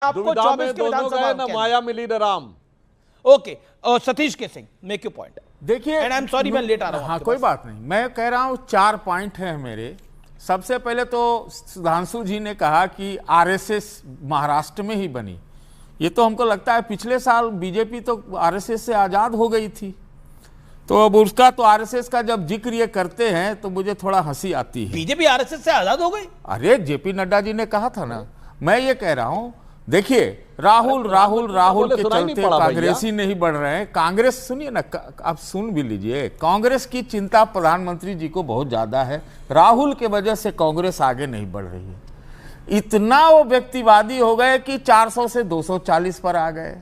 आपको दुविधा 24 में के दोनों विधानसभा गए, में न क्या माया मिली न राम। ओके, सतीश के सिंह मेक यू पॉइंट। देखिए, एंड आई एम सॉरी मैं लेट आ रहा हूं। हाँ कोई बात नहीं, मैं कह रहा हूं 4 पॉइंट हैं मेरे। सबसे पहले तो सुधांशु जी ने कहा कि आरएसएस महाराष्ट्र में ही बनी। ये तो हमको लगता है पिछले साल बीजेपी तो आरएसएस से आजाद हो गई थी, तो अब उसका तो आरएसएस का जब जिक्र ये करते हैं तो मुझे थोड़ा हंसी आती है। बीजेपी आरएसएस से आजाद हो गई? अरे जेपी नड्डा जी ने कहा था ना। मैं ये कह रहा हूं, देखिए राहुल के चलते कांग्रेसी नहीं बढ़ रहे हैं। कांग्रेस, सुनिए ना, आप सुन भी लीजिए, कांग्रेस की चिंता प्रधानमंत्री जी को बहुत ज्यादा है। राहुल के वजह से कांग्रेस आगे नहीं बढ़ रही है। इतना वो व्यक्तिवादी हो गए कि 400 से 240 पर आ गए।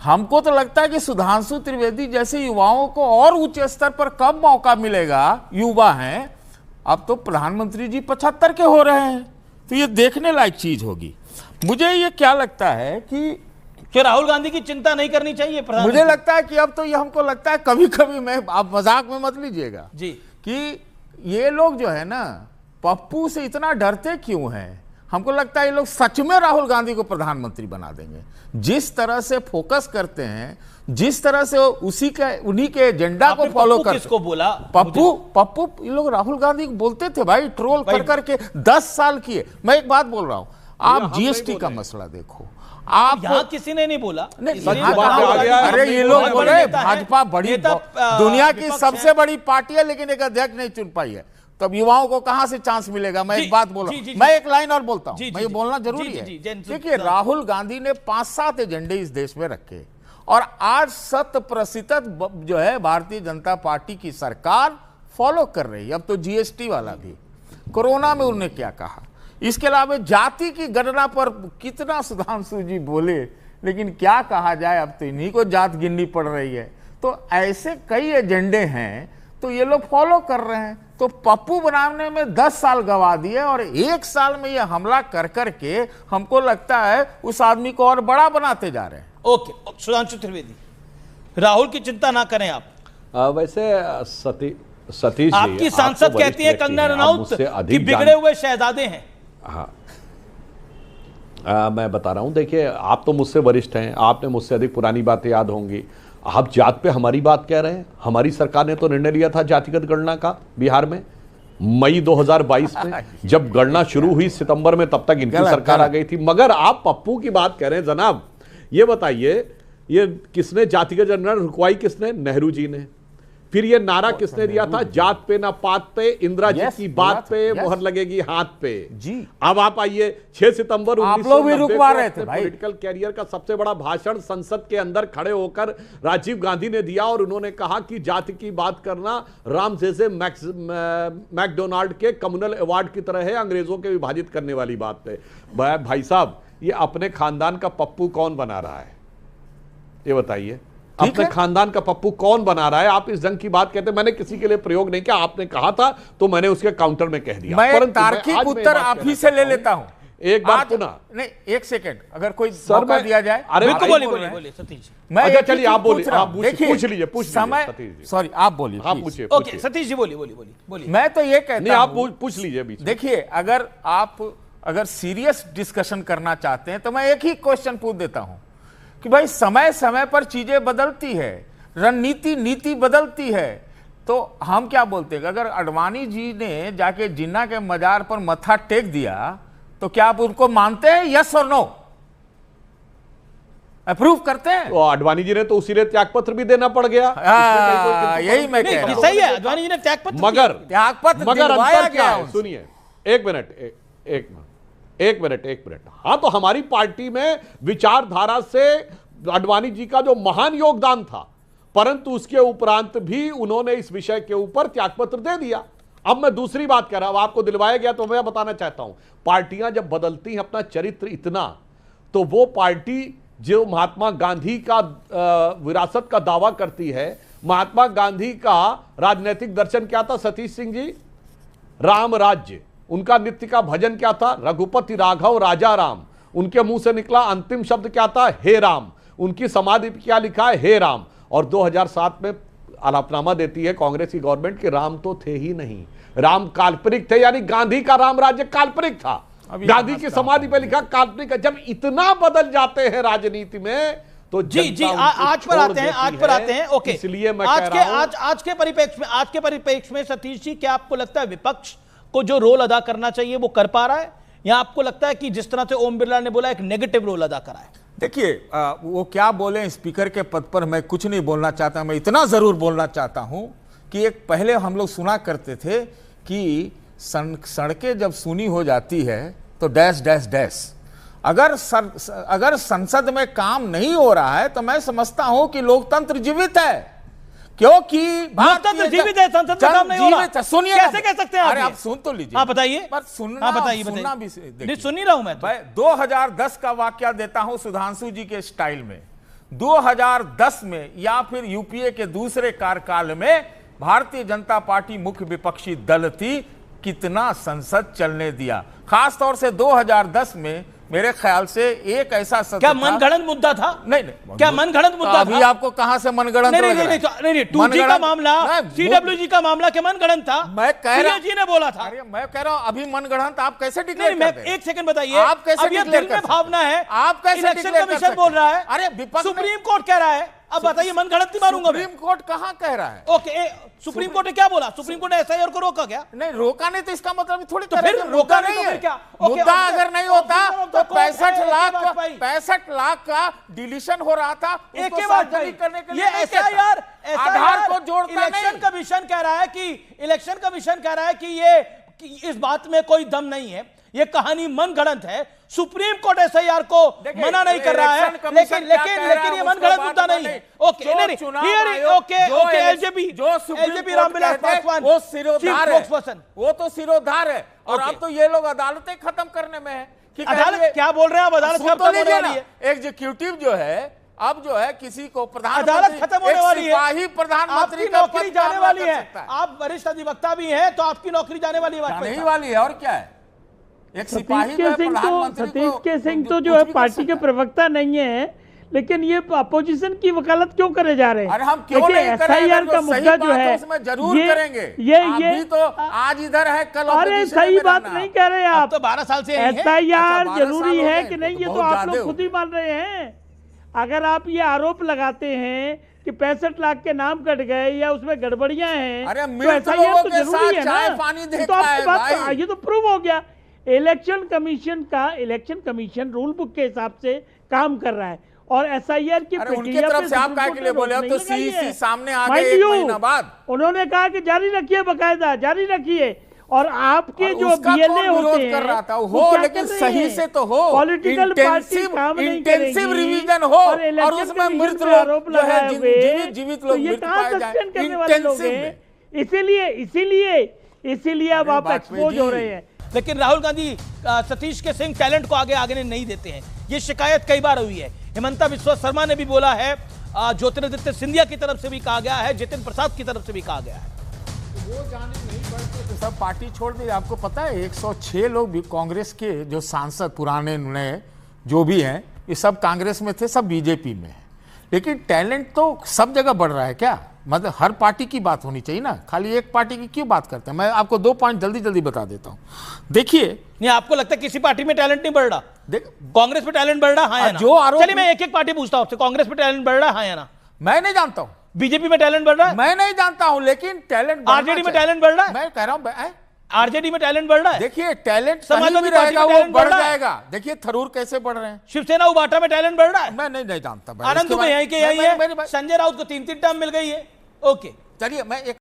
हमको तो लगता है कि सुधांशु त्रिवेदी जैसे युवाओं को और उच्च स्तर पर कब मौका मिलेगा। युवा हैं, अब तो प्रधानमंत्री जी 75 के हो रहे हैं, तो ये देखने लायक चीज होगी। मुझे ये क्या लगता है कि राहुल गांधी की चिंता नहीं करनी चाहिए मुझे लगता है कि अब तो ये हमको लगता है कभी कभी, मैं आप मजाक में मत लीजिएगा जी, कि ये लोग जो है ना पप्पू से इतना डरते क्यों हैं। हमको लगता है ये लोग सच में राहुल गांधी को प्रधानमंत्री बना देंगे। जिस तरह से फोकस करते हैं, जिस तरह से उन्हीं के एजेंडा को फॉलो करते। किसको बोला? पप्पू ये लोग राहुल गांधी को बोलते थे भाई, ट्रोल कर करके 10 साल किए। मैं एक बात बोल रहा हूं, आप जीएसटी का मसला देखो, आप यहां किसी ने नहीं बोला। अरे ये लोग बोले भाजपा बड़ी दुनिया की सबसे बड़ी पार्टी है लेकिन एक अध्यक्ष नहीं चुन पाई है, तब युवाओं को कहां से चांस मिलेगा। मैं एक बात बोल रहा हूं, मैं एक लाइन और बोलता हूं, मैं ये बोलना जरूरी है। देखिए राहुल गांधी ने 5-7 एजेंडे इस देश में रखे और आज 100% जो है भारतीय जनता पार्टी की सरकार फॉलो कर रही है। अब तो जीएसटी वाला भी, कोरोना में उन्होंने क्या कहा, इसके अलावा जाति की गणना पर कितना सुधांशु जी बोले, लेकिन क्या कहा जाए, अब तो इन्हीं को जात गिननी पड़ रही है। तो ऐसे कई एजेंडे हैं तो ये लोग फॉलो कर रहे हैं। तो पप्पू बनाने में 10 साल गवा दिए और 1 साल में ये हमला कर करके हमको लगता है उस आदमी को और बड़ा बनाते जा रहे हैं। ओके, सुधांशु त्रिवेदी, राहुल की चिंता ना करें आप। वैसे सतीश आपकी सांसद कहती है कंगना रनौत कि बिगड़े हुए शहजादे हैं। हाँ, मैं बता रहा हूं, देखिए आप तो मुझसे वरिष्ठ हैं, आपने मुझसे अधिक पुरानी बातें याद होंगी। आप जात पे हमारी बात कह रहे हैं। हमारी सरकार ने तो निर्णय लिया था जातिगत गणना का बिहार में मई 2022 में, जब गणना शुरू हुई सितंबर में, तब तक इनकी सरकार आ गई थी। मगर आप पप्पू की बात कह रहे हैं जनाब, ये बताइए ये किसने जातिगत गणना रुकवाई? किसने? नेहरू जी ने। फिर ये नारा किसने दिया था? जात पे ना पात पे, इंदिरा जी की बात पे मोहर लगेगी हाथ पे जी। अब आप आइए 6 सितंबर 1990 को पॉलिटिकल कैरियर का सबसे बड़ा भाषण संसद के अंदर खड़े होकर राजीव गांधी ने दिया और उन्होंने कहा कि जाति की बात करना राम जैसे मैकडोनाल्ड के कम्युनल अवार्ड की तरह है, अंग्रेजों के विभाजित करने वाली बात है। भाई साहब, ये अपने खानदान का पप्पू कौन बना रहा है? ये बताइए, अपने खानदान का पप्पू कौन बना रहा है? आप इस जंग की बात कहते हैं, मैंने किसी के लिए प्रयोग नहीं किया, आपने कहा था तो मैंने उसके काउंटर में कह दिया। मैं तार्किक उत्तर आप ही से ले लेता हूं। एक बात सुना, नहीं एक सेकंड, अगर कोई मौका दिया जाए। अरे बोलिए सतीश। मैं चलिए आप बोलिए, आप पूछ लीजिए समय, सॉरी आप बोलिए, आप पूछिए। ओके सतीश जी बोलिए। मैं तो ये कहता हूं, आप पूछ लीजिए। देखिए अगर सीरियस डिस्कशन करना चाहते हैं तो मैं एक ही क्वेश्चन पूछ देता हूं कि भाई समय समय पर चीजें बदलती है, नीति बदलती है, तो हम क्या बोलते हैं? अगर अडवाणी जी ने जाके जिन्ना के मजार पर मत्था टेक दिया तो क्या आप उनको मानते हैं? यस और नो? अप्रूव करते हैं? तो अडवाणी जी ने तो उसी त्यागपत्र भी देना पड़ गया। यही मैं कह रहा हूं। सही है, अडवाणी जी ने त्यागपत्र, मगर अंतर क्या है? सुनिए, एक मिनट। हाँ, तो हमारी पार्टी में विचारधारा से अडवाणी जी का जो महान योगदान था, परंतु उसके उपरांत भी उन्होंने इस विषय के ऊपर त्यागपत्र दे दिया। अब मैं दूसरी बात कर रहा हूं, आपको दिलवाया गया तो मैं बताना चाहता हूं, पार्टियां जब बदलती हैं अपना चरित्र इतना, तो वो पार्टी जो महात्मा गांधी का विरासत का दावा करती है, महात्मा गांधी का राजनीतिक दर्शन क्या था सतीश सिंह जी? राम राज्य। उनका नित्य का भजन क्या था? रघुपति राघव राजा राम। उनके मुंह से निकला अंतिम शब्द क्या था? हे राम। उनकी समाधि पे क्या लिखा है? हे राम। और 2007 में आलापनामा देती है कांग्रेस की गवर्नमेंट कि राम तो थे ही नहीं, राम काल्पनिक थे, यानी गांधी का राम राज्य काल्पनिक था। गांधी की समाधि पे लिखा काल्पनिक है। जब इतना बदल जाते हैं राजनीति में तो जी आज पर आते हैं ओके। इसलिए मैं कह रहा हूं आज के परिप्रेक्ष्य में सतीश जी, क्या आपको लगता है विपक्ष को जो रोल अदा करना चाहिए वो कर पा रहा है, या आपको लगता है कि जिस तरह से ओम बिरला ने बोला एक नेगेटिव रोल अदा करा है? देखिए वो क्या बोले, स्पीकर के पद पर मैं कुछ नहीं बोलना चाहता, मैं इतना जरूर बोलना चाहता हूं कि एक पहले हम लोग सुना करते थे कि सड़कें जब सूनी हो जाती है तो डैश डैश डैश। अगर संसद में काम नहीं हो रहा है तो मैं समझता हूं कि लोकतंत्र जीवित है, क्योंकि लोकतंत्र जीवित है, संसद में काम नहीं हो रहा। सुनिए, कैसे कह सकते हैं अरे आप सुन तो लीजिए। हाँ बताइए, पर सुनना भी सुन नहीं रहा हूं मैं तो। 2010 का वाकया देता हूं सुधांशु जी के स्टाइल में। 2010 में या फिर यूपीए के दूसरे कार्यकाल में भारतीय जनता पार्टी मुख्य विपक्षी दल थी, कितना संसद चलने दिया। खासतौर से 2010 में मेरे ख्याल से एक ऐसा सत्र क्या मनगढ़ंत मुद्दा था? नहीं, क्या मनगढ़ंत मुद्दा अभी था? आपको कहां से मनगढ़ंत? नहीं 2G का मामला, CWG का मामला क्या मनगढ़ंत था? मैं कह रहा जी ने बोला था। अरे मैं कह रहा हूं अभी मनगढ़ंत आप कैसे डिक्लेयर करते हैं? एक सेकंड बताइए, आप कैसे डिक्लेयर करते हैं? भावना है, आप कैसे इलेक्शन कमीशन बोल रहा है, अरे विपक्ष सुप्रीम कोर्ट कह रहा है। अब बताइए मनगढ़ंत नहीं मारूंगा। सुप्रीम कोर्ट कहां कह रहा है? ओके, सुप्रीम कोर्ट ने क्या बोला? सुप्रीम कोर्ट ने SIR को रोका क्या? नहीं रोका नहीं तो इसका मतलब थोड़ी तो फिर रोका नहीं है क्या? मुद्दा अगर नहीं होता तो 65 लाख का डिलीशन हो रहा था, एक के बाद करने के लिए ये SIR आधार को जोड़ता नहीं। इलेक्शन कमीशन कह रहा है कि ये इस बात में कोई दम नहीं है, ये कहानी मनगढ़ंत है। सुप्रीम कोर्ट SIR को मना नहीं कर रहा है, लेकिन ये मनगढ़ंत मुद्दा नहीं है। ओके एलजेपी रामविलास पासवान वो सिरोधार है, वो तो सिरोधार है। और अब तो ये लोग अदालतें खत्म करने में है कि अदालत क्या बोल रहे हैं? अब अदालत खत्म होने वाली है। एग्जीक्यूटिव जो है अब जो है किसी को अदालत खत्म होने वाली है, सिपाही प्रधानमंत्री आपकी नौकरी जाने वाली है। आप वरिष्ठ अधिवक्ता भी हैं तो आपकी नौकरी जाने वाली है वाली है। और क्या है, एक सिपाही सतीश के सिंह तो जो है पार्टी के प्रवक्ता नहीं है, लेकिन ये अपोजिशन की वकालत क्यों करे जा रहे हैं? अरे हम क्यों नहीं SIR का मुद्दा जो है उसमें जरूर करेंगे। ये तो आज इधर है, कल अरे सही बात नहीं कह रहे आप। तो 12 साल से SIR जरूरी है कि नहीं, ये तो आप लोग खुद ही मान रहे हैं। अगर आप ये आरोप लगाते हैं कि 65 लाख के नाम कट गए या उसमें गड़बड़ियां हैं, अरे तो SIR तो जरूरी है ना। पानी तो आपकी बात ये तो प्रूव हो गया। इलेक्शन कमीशन रूल बुक के हिसाब से काम कर रहा है और SIR की उनकी तरफ से आप क्या के लिए बोले? अब तो CEC सामने आ गए 1 महीना बाद। उन्होंने कहा कि जारी रखिए, बकायदा जारी रखिए। और आपके जो BLA होते हैं कर रहा था हो, लेकिन सही से तो हो, पॉलिटिकल पार्टी काम नहीं करेगी, इंटेंसिव रिवीजन हो और उसमें मृत लोग जो है जीवित लोग ये कहां सस्पेंड करने वाले लोग हैं? इसीलिए अब आप एक्सपोज हो रहे हैं। लेकिन राहुल गांधी सतीश के सिंह टैलेंट को आगे नहीं देते हैं, ये शिकायत कई बार हुई है। हिमंता बिस्वा शर्मा ने भी बोला है, ज्योतिरादित्य सिंधिया की तरफ से भी कहा गया है, जितिन प्रसाद की तरफ से भी कहा गया है। वो जाने नहीं पड़ते तो सब पार्टी छोड़ दी। आपको पता है 106 लोग भी कांग्रेस के जो सांसद पुराने नए जो भी हैं, ये सब कांग्रेस में थे, सब बीजेपी में है। लेकिन टैलेंट तो सब जगह बढ़ रहा है क्या? मतलब हर पार्टी की बात होनी चाहिए ना, खाली एक पार्टी की क्यों बात करते हैं? मैं आपको 2 पॉइंट जल्दी बता देता हूं। देखिए, नहीं आपको लगता है किसी पार्टी में टैलेंट नहीं बढ़ रहा? कांग्रेस में टैलेंट बढ़ रहा है, हाँ या ना? जो आरोप, चलिए मैं एक पार्टी पूछता हूं आपसे, कांग्रेस में टैलेंट बढ़ रहा है, हाँ या ना? मैं नहीं जानता हूं। बीजेपी में टैलेंट बढ़ रहा है? मैं नहीं जानता हूं, लेकिन टैलेंट आरजेडी में टैलेंट बढ़ रहा है? मैं कह रहा हूं आरजेडी में टैलेंट बढ़ रहा है। देखिए टैलेंट समाजवादी रहेगा, वो बढ़ जाएगा। देखिए थरूर कैसे बढ़ रहे हैं। शिवसेना उबाटा में टैलेंट बढ़ रहा है? मैं नहीं जानता। आनंद में यही है, संजय राउत को 3 टर्म मिल गई है। ओके चलिए मैं एक